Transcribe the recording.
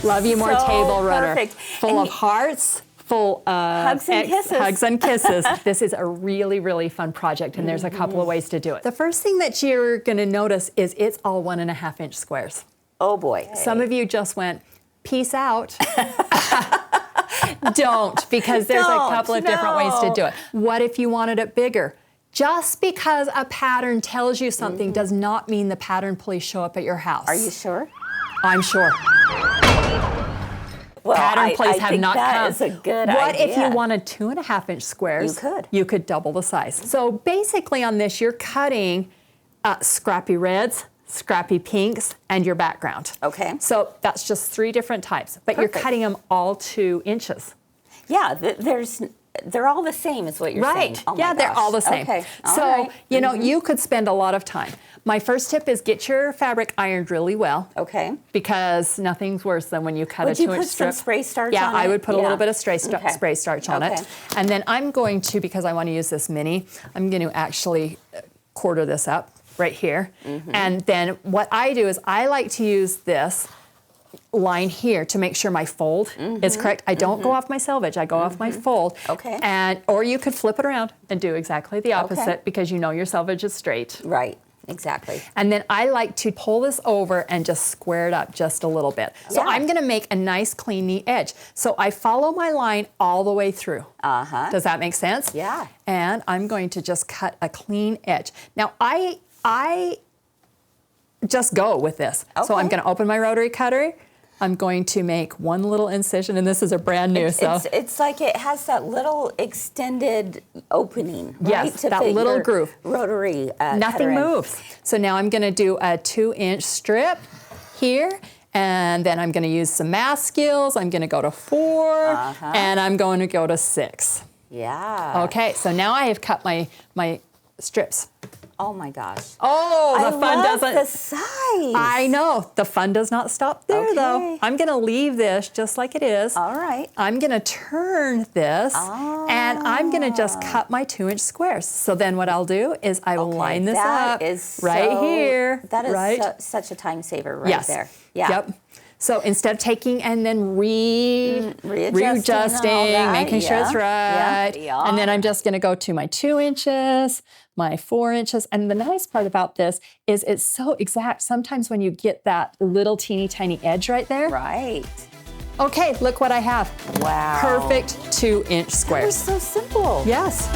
Love you more So table runner. perfect. Full of hearts, full of Hugs and kisses. Hugs and kisses. This is a really, really fun project, and there's a couple of ways to do it. The first thing that you're gonna notice is it's all 1.5-inch squares. Oh boy. Some of you just went, peace out. Don't, because there's a couple of different ways to do it. What if you wanted it bigger? Just because a pattern tells you something does not mean the pattern please show up at your house. Are you sure? I'm sure. Well, Pattern please have not come. That is a good What idea. if you wanted 2.5-inch squares? You could. You could double the size. So basically on this, you're cutting scrappy reds, scrappy pinks, and your background. Okay. So that's just 3 different types, but Perfect. you're cutting them all 2 inches. Yeah, they're all the same is what you're saying. Right. Oh my Yeah, they're gosh. all the same. Okay. All so, right. you know, you could spend a lot of time. My first tip is get your fabric ironed really well. Okay. Because nothing's worse than when you cut a 2-inch strip. Would you put some spray starch Yeah, on it? I would put a little bit of spray Okay. starch on Okay. it. And then I'm going to, because I want to use this mini, I'm going to actually quarter this up right here. And then what I do is I like to use this line here to make sure my fold is correct. I don't go off my selvage, I go off my fold. Okay. And or you could flip it around and do exactly the opposite because you know your selvage is straight. Right. Exactly. And then I like to pull this over and just square it up just a little bit. So Yeah. I'm gonna make a nice clean neat edge. So I follow my line all the way through. Does that make sense? Yeah. And I'm going to just cut a clean edge. Now I just go with this. So I'm Okay. gonna open my rotary cutter. I'm going to make one little incision, and this is a brand new, It's like it has that little extended opening, right? Yes, to that fit little your groove. Rotary Nothing cutter in. moves. So now I'm gonna do a 2-inch strip here, and then I'm gonna use some math skills. I'm gonna go to 4, and I'm going to go to 6. Yeah. Okay, so now I have cut my strips. Oh my gosh. Oh, the fun I love doesn't. the size. I know, the fun does not stop there though. Okay. I'm gonna leave this just like it is. All right. I'm gonna turn this and I'm gonna just cut my 2-inch squares. So then what I'll do is I will line this up That is right here. That is right? such a time saver right there. Yeah. Yep. So instead of taking and then readjusting, all that, making sure it's right, Yeah. and then I'm just gonna go to my 2 inches, my 4 inches. And the nice part about this is it's so exact. Sometimes when you get that little teeny tiny edge right there. Right. Okay, look what I have. Wow. Perfect 2-inch That was squares. so simple. Yes.